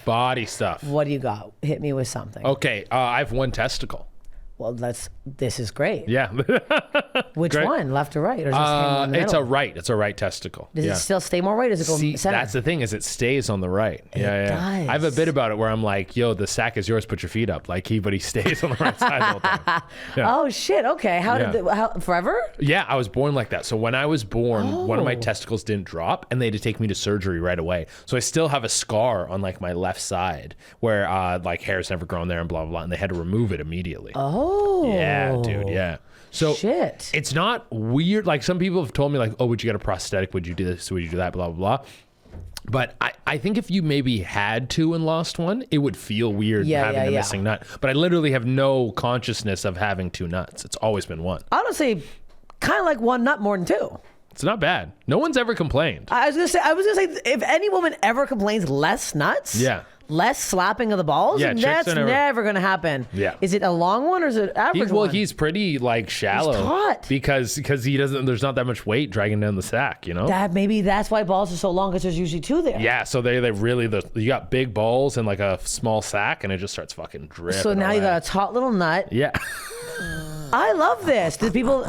Body stuff. What do you got? Hit me with something. Okay, I have one testicle. Well, this is great. Yeah. Which Great. one? Left or right? Or just in the it's middle? It's a right testicle. Does it still stay more right? Or does it go See, center? that's the thing is it stays on the right. Yeah. does. I have a bit about it where I'm like, yo, the sack is yours, put your feet up. Like but he stays on the right side the whole time. Yeah. Oh shit. Okay. How forever? Yeah, I was born like that. So when I was born, one of my testicles didn't drop and they had to take me to surgery right away. So I still have a scar on like my left side where like hair's never grown there and blah, blah, blah. And they had to remove it immediately. Oh. Yeah, dude. Yeah. So shit. It's not weird. Like some people have told me like, oh, would you get a prosthetic? Would you do this? Would you do that? Blah, blah, blah. But I think if you maybe had to and lost one, it would feel weird having a missing nut. But I literally have no consciousness of having two nuts. It's always been one. Honestly, kind of like one nut more than two. It's not bad. No one's ever complained. I was gonna say, if any woman ever complains less nuts, less slapping of the balls, that's never gonna happen. Yeah. Is it a long one or is it average one? He's pretty like shallow. He's taut. Because he doesn't. There's not that much weight dragging down the sack. You know. Maybe that's why balls are so long because there's usually two there. Yeah. So they really you got big balls and like a small sack and it just starts fucking dripping. So now away. you got a taut little nut. Yeah. I love this. Do people?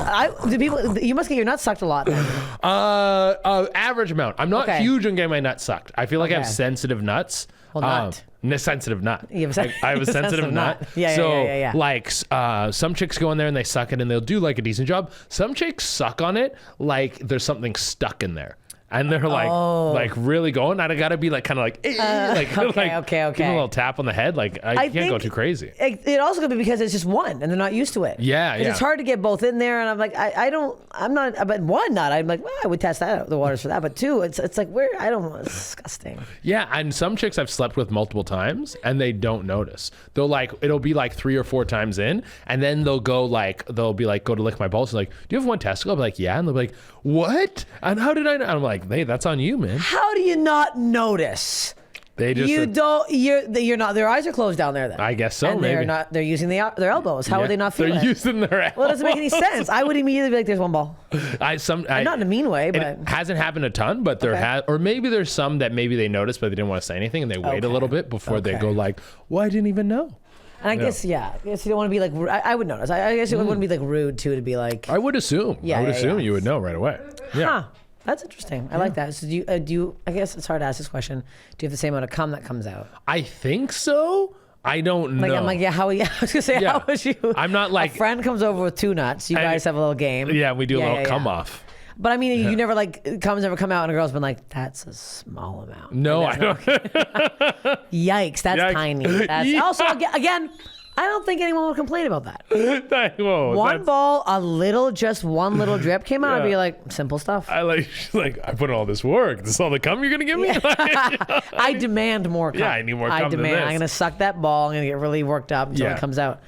You must get your nuts sucked a lot. Then. Average amount. I'm not huge on getting my nuts sucked. I feel like I have sensitive nuts. Well, sensitive nut. I have a sensitive nut. Yeah. Like some chicks go in there and they suck it and they'll do like a decent job. Some chicks suck on it like there's something stuck in there. And they're like really going. And I gotta be like kind of like, give them a little tap on the head. Like I can't go too crazy. It also could be because it's just one and they're not used to it. Yeah. It's hard to get both in there. And I'm like, I'm not. But one nut, I'm like, well, I would test that out, the waters for that. But two, it's like it's disgusting. Yeah, and some chicks I've slept with multiple times and they don't notice. It'll be like 3 or 4 times in, and then they'll be like, go to lick my balls. Like, do you have one testicle? I'll be like, yeah. And they'll be like, what? And how did I know? I'm like, hey, that's on you, man. How do you not notice? They just you're not. Their eyes are closed down there. Then I guess so. And maybe they're using their elbows. How would they not feel They're it? using their elbows. Well, it doesn't make any sense. I would immediately be like, "There's one ball." Not in a mean way, but it hasn't happened a ton. But or maybe there's some that maybe they noticed, but they didn't want to say anything, and they wait a little bit before they go like, "Well, I didn't even know." And I guess you don't want to be like. I would notice. I guess it wouldn't be like rude too to be like. I would assume. I would assume you would know right away. Yeah. Huh. That's interesting. I like that. So do you? I guess it's hard to ask this question. Do you have the same amount of cum that comes out? I think so. I don't know. I'm like, how are you? I was gonna say, how was you? I'm not like a friend comes over with 2 nuts. You guys have a little game. Yeah, we do a little cum off. But I mean, you never cum's never come out, and a girl's been like, "That's a small amount." No, I don't. Yikes! That's tiny. That's also again. I don't think anyone would complain about that. One ball, just one little drip came out. I'd be like, simple stuff. I put in all this work. This is all the cum you're gonna give me? I demand more cum. Yeah, I need more cum. I'm gonna suck that ball. I'm gonna get really worked up until it comes out.